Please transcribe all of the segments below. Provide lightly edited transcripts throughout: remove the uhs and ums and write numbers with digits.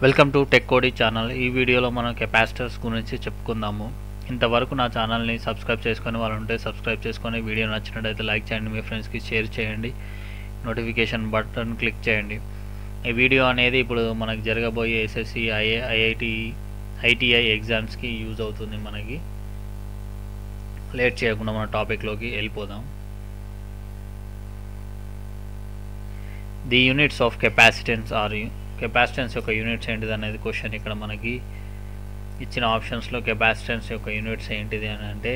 Welcome to tech కోడి channel. ఈ వీడియోలో మనం కెపాసిటర్స్ గురించి చెప్పుకుందాము. ఇంతవరకు నా ఛానల్ని సబ్స్క్రైబ్ చేసుకొని వాళ్ళు ఉంటే సబ్స్క్రైబ్ చేసుకొని, వీడియో నచ్చినట్టయితే లైక్ చేయండి, మీ ఫ్రెండ్స్కి షేర్ చేయండి, నోటిఫికేషన్ బటన్ క్లిక్ చేయండి. ఈ వీడియో అనేది ఇప్పుడు మనకు జరగబోయే ఎస్ఎస్సి, ఐటీఐ ఎగ్జామ్స్కి యూజ్ అవుతుంది. మనకి లేట్ చేయకుండా మన టాపిక్లోకి వెళ్ళిపోదాం. The units of capacitance are capacitance యొక్క యూనిట్స్ ఏంటిది అనేది క్వశ్చన్. ఇక్కడ మనకి ఇచ్చిన ఆప్షన్స్లో కెపాసిటెన్స్ యొక్క యూనిట్స్ ఏంటిది అని అంటే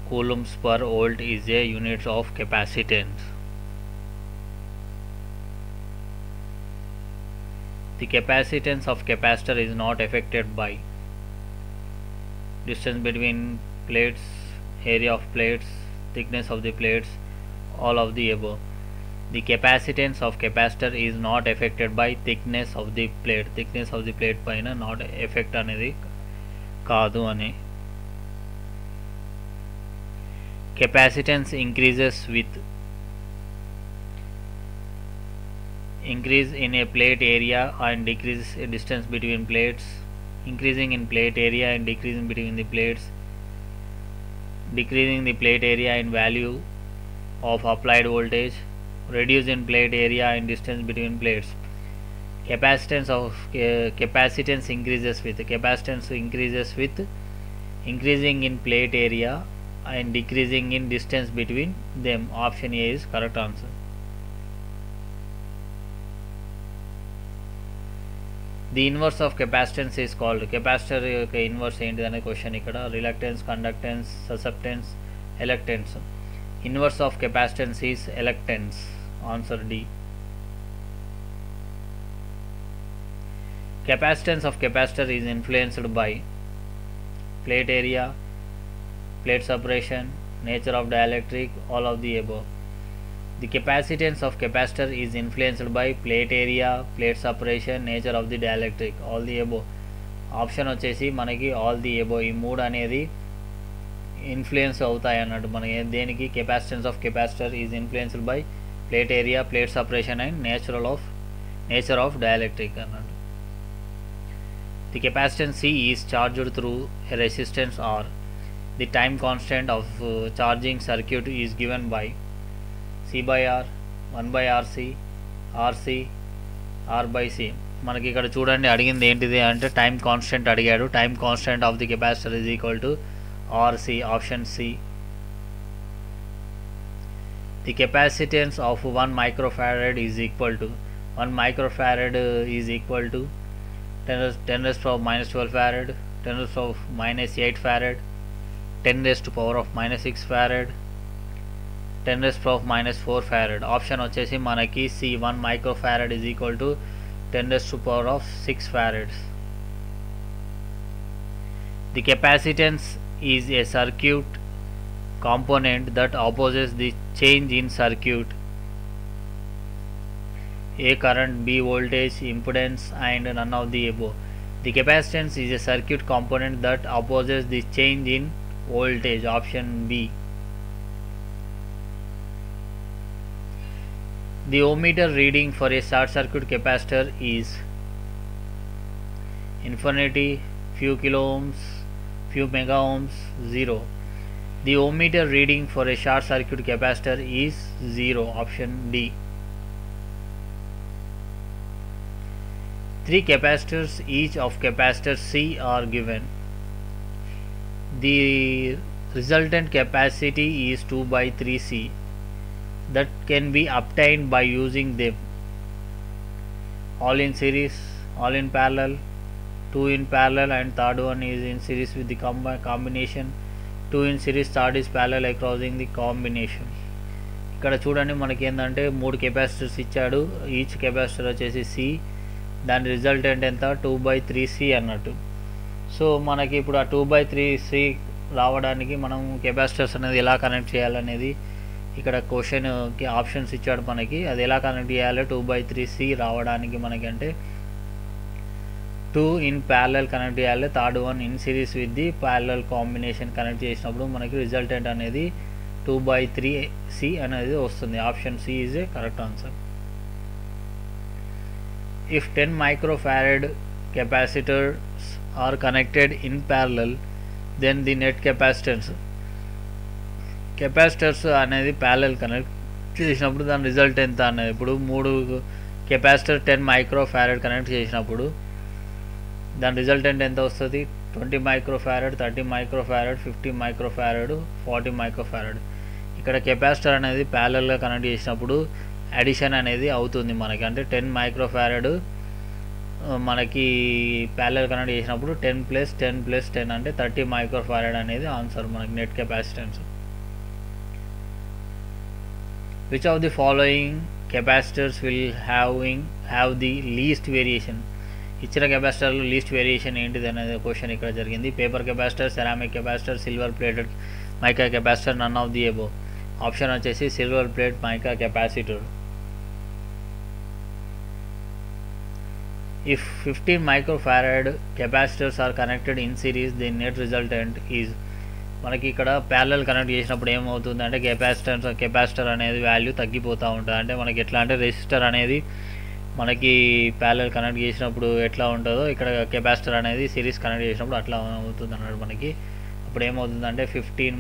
coulombs per volt is a units of capacitance. The capacitance of capacitor is not affected by distance between plates, area of plates, thickness of the plates, all of the above. The capacitance of capacitor is not affected by thickness of the plate. Thickness of the plate పైన not effect అనేది కాదు అని. Capacitance increases with increase in a plate area and decrease a distance between plates. Increasing in plate area and decreasing between the plates. Decreasing the plate area and value of applied voltage. Reduce in plate area and distance between plates. Capacitance increases with increasing in plate area and decreasing in distance between them. Option A is correct answer. The inverse of capacitance is called. Capacitor యొక్క inverse ఏంటిది అనే question ఇక్కడ. Reluctance, conductance, susceptance, elastance. Inverse of capacitance is elastance. Answer D. Capacitance of capacitor is influenced by plate area, plate separation, nature of dielectric, all of the above. The capacitance of capacitor is influenced by plate area, plate separation, nature of the dielectric, all the above. Option వచ్చేసి మనకి all the above. ఈ మూడు అనేది influence అవుతాయి అన్నట్టు. మనకి దేనికి capacitance of capacitor is influenced by plate area, plate separation and nature of dielectric అన్నట్టు. The capacitance C is charged through a resistance R. The time constant of charging circuit is given by C/R, 1/RC, RC, R/C. మనకి ఇక్కడ చూడండి అడిగింది ఏంటిది అంటే time constant అడిగాడు. Time constant of the capacitor is equal to RC. Option C. The capacitance of 1 microfarad is equal to 1 microfarad is equal to 10⁻⁻12 farad, 10⁻⁻8 farad, 10⁻⁻6 farad, 10⁻⁻4 farad. Option వచ్చేసి మనకి C. 1 microfarad is equal to 10⁻6 farads. The capacitance is a circuit component that opposes the change in circuit. A current, B voltage, impedance and none of the above. The capacitance is a circuit component that opposes the change in voltage. Option B. The ohmmeter reading for a short circuit capacitor is infinity, few kilo ohms, few mega ohms, 0. The ohmmeter reading for a short circuit capacitor is 0. Option D. 3 capacitors each of capacitor C are given. The resultant capacity is 2/3C. that can be obtained by using them. All in series, all in parallel, 2 in parallel and third one is in series with the combination, 2 in series, third is parallel crossing the combination. ఇక్కడ చూడండి మనకి ఏంటంటే 3 capacitors ఇచ్చాడు. Each capacitor వచ్చేసి C, దాని resultant ఎంత 2/3C అన్నట్టు. So మనకి ఇప్పుడు ఆ 2/3C రావడానికి మనం కెపాసిటర్స్ అనేది ఎలా కనెక్ట్ చేయాలనేది ఇక్కడ క్వశ్చన్కి ఆప్షన్స్ ఇచ్చాడు మనకి. అది ఎలా కనెక్ట్ చేయాలి 2/3C రావడానికి మనకి అంటే 2 ఇన్ ప్యారలల్ కనెక్ట్ చేయాలి, third one in series with the parallel combination connect చేసినప్పుడు మనకి రిజల్టెంట్ అనేది 2/3C అనేది వస్తుంది. Option C is a correct answer. If 10 microfarad capacitors are connected in parallel, then the net capacitance capacitors అనేది parallel connect చేసినప్పుడు దాని result ఎంత అనేది, ఇప్పుడు 3 కెపాసిటర్ 10 మైక్రోఫారడ్ కనెక్ట్ చేసినప్పుడు దాని రిజల్టెంట్ ఎంత వస్తుంది, 20 మైక్రోఫారడ్, 30 మైక్రోఫారడ్, 50 మైక్రోఫారడ్, 40 మైక్రోఫారడ్. ఇక్కడ కెపాసిటర్ అనేది ప్యారలల్గా కనెక్ట్ చేసినప్పుడు అడిషన్ అనేది అవుతుంది మనకి, అంటే 10 మైక్రోఫారడ్ మనకి ప్యారలల్ కనెక్ట్ చేసినప్పుడు 10 + 10 + 10 అంటే 30 మైక్రోఫారడ్ అనేది ఆన్సర్ మనకి net capacitance. Which of the following capacitors will have the least variation? ఇచ్చిన కెపాసిటర్లో లీస్ట్ వేరియేషన్ ఏంటిది అనేది క్వశ్చన్ ఇక్కడ జరిగింది. Paper capacitor, ceramic capacitor, silver plated mica capacitor, none of the above. Option వచ్చేసి silver plate mica capacitor. If 15 microfarad capacitors are connected in series, the net resultant is, మనకి ఇక్కడ parallel connect చేసినప్పుడు ఏమవుతుంది అంటే capacitor అనేది value తగ్గిపోతూ ఉంటుంది. అంటే మనకి ఎట్లా అంటే రెసిస్టర్ అనేది మనకి ప్యారలల్ కనెక్ట్ చేసినప్పుడు ఎట్లా ఉంటుందో ఇక్కడ కెపాసిటర్ అనేది సిరీస్ కనెక్ట్ చేసినప్పుడు అట్లా అవుతుంది అన్నట్టు మనకి. అప్పుడు ఏమవుతుందంటే 15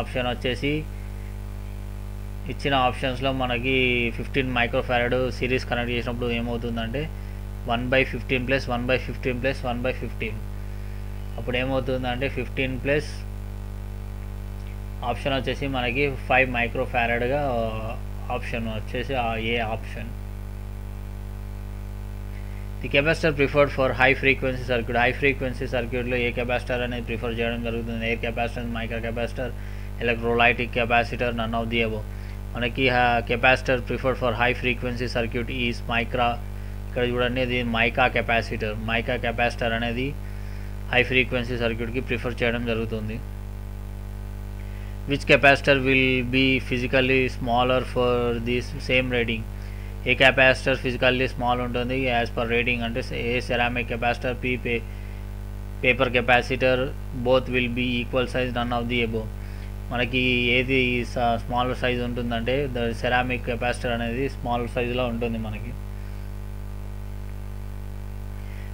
ఆప్షన్ వచ్చేసి ఇచ్చిన ఆప్షన్స్లో మనకి 15 మైక్రోఫారడ్ సిరీస్ కనెక్ట్ చేసినప్పుడు ఏమవుతుందంటే 1/15 + 1/15 + 1/15. అప్పుడు ఏమవుతుందంటే 15 ప్లస్ ఆప్షన్ వచ్చేసి మనకి 5 మైక్రోఫారడ్గా ఆప్షన్ వచ్చేసి A option. The capacitor preferred for high frequency circuit. High frequency సర్క్యూట్లో ఏ కెపాసిటర్ అనేది ప్రిఫర్ చేయడం జరుగుతుంది, air capacitor, mica capacitor, electrolytic capacitor, none of the above. మనకి capacitor preferred for high frequency circuit is mica. ఇక్కడ చూడండి ఇది mica capacitor. Mica capacitor అనేది హై ఫ్రీక్వెన్సీ సర్క్యూట్కి ప్రిఫర్ చేయడం జరుగుతుంది. Which capacitor will be physically smaller for this same rating? ఏ capacitor physically small ఉంటుంది యాజ్ పర్ రేటింగ్ అంటే A ceramic capacitor, paper capacitor, both will be equal size, none of the above. మనకి ఏది small size ఉంటుందంటే ceramic capacitor అనేది small సైజులో ఉంటుంది మనకి.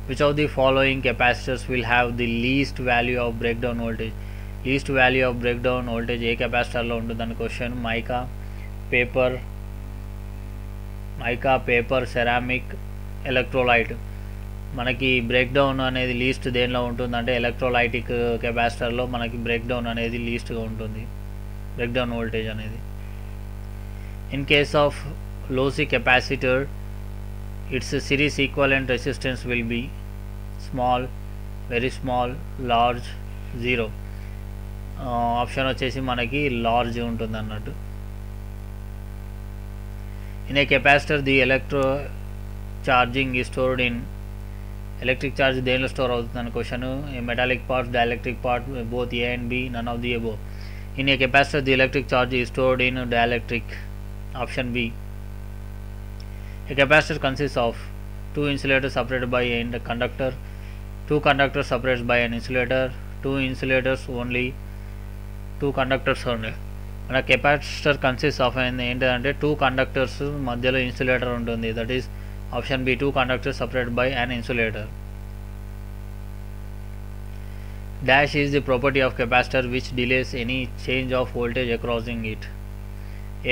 Which of the following capacitors will have the least value of breakdown voltage? Least value of breakdown voltage ఏ కెపాసిటర్లో ఉంటుందని question. Mica, paper, ceramic, electrolyte. మనకి బ్రేక్డౌన్ అనేది లీస్ట్ దేనిలో ఉంటుందంటే ఎలక్ట్రోలైటిక్ కెపాసిటర్లో మనకి బ్రేక్డౌన్ అనేది లీస్ట్గా ఉంటుంది, బ్రేక్డౌన్ వోల్టేజ్ అనేది. In case of lossy capacitor, its series equivalent resistance will be small, very small, large, zero. Option వచ్చేసి మనకి లార్జ్ ఉంటుంది అన్నట్టు. In a capacitor the electro charging is stored in. Electric charge దేనిలో store అవుతుందని question. Metallic parts, dielectric part, both A and B, none of the above. In a capacitor the electric charge is stored in dielectric. Option B. A capacitor consist of 2 insulators separated by a conductor, 2 conductors separated by an insulator, 2 insulators only, 2 conductors only. మన capacitor consist of ఏంటంటే 2 conductors మధ్యలో insulator ఉంటుంది, that is option B, 2 conductors separated by an insulator. Dash is the property of capacitor which delays any change of voltage acrossing it.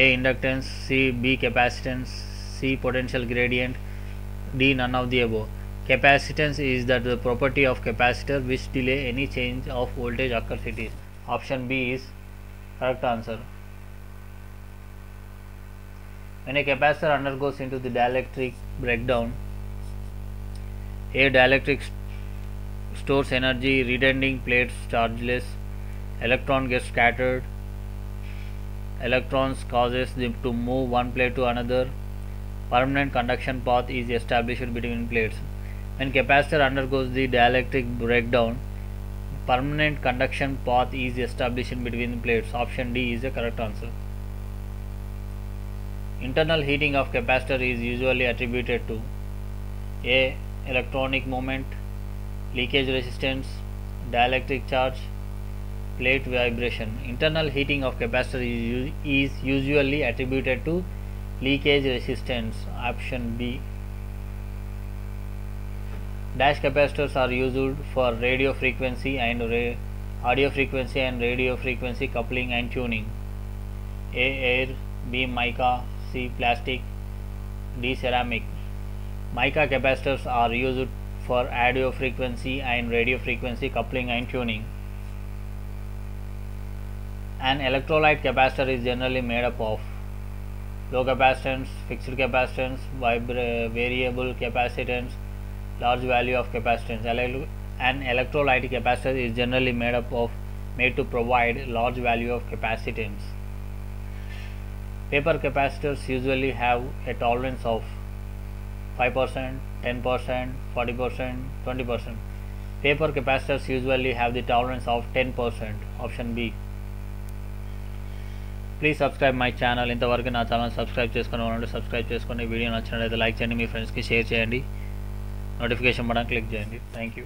A inductance, C B capacitance, C potential gradient, D none of the above. Capacitance is that the property of capacitor which delay any change of voltage occurs. It is option B is correct answer. When a capacitor undergoes into the dielectric breakdown, a dielectric stores energy, retaining plates chargeless, electron gets scattered, electrons causes them to move one plate to another, permanent conduction path is established between plates. When capacitor undergoes the dielectric breakdown, permanent conduction path is established between plates. Option D is the correct answer. Internal heating of capacitor is usually attributed to A. Electronic movement, leakage resistance, dielectric charge, plate vibration. Internal heating of capacitor is usually attributed to leakage resistance. Option B. Dash capacitors are used for radio frequency and audio frequency and radio frequency coupling and tuning. A. Air, B. Mica, C. Plastic, D. Ceramic. Mica capacitors are used for audio frequency and radio frequency coupling and tuning. An electrolyte capacitor is generally made up of low capacitance, fixed capacitance, variable capacitance, large value of capacitance. An electrolyte capacitor is generally made to provide large value of capacitance. Paper capacitors usually have a tolerance of 5%, 10%, 40%, 20%. Paper capacitors usually have the tolerance of 10%. Option B. Please subscribe my channel. ఇంతవరకు నా channel subscribe చేసుకుని వాళ్ళంటే subscribe చేసుకుని video నచ్చినట్లయితే like చేయండి, మీ ఫ్రెండ్స్కి share చేయండి, notification button click చేయండి. Thank you.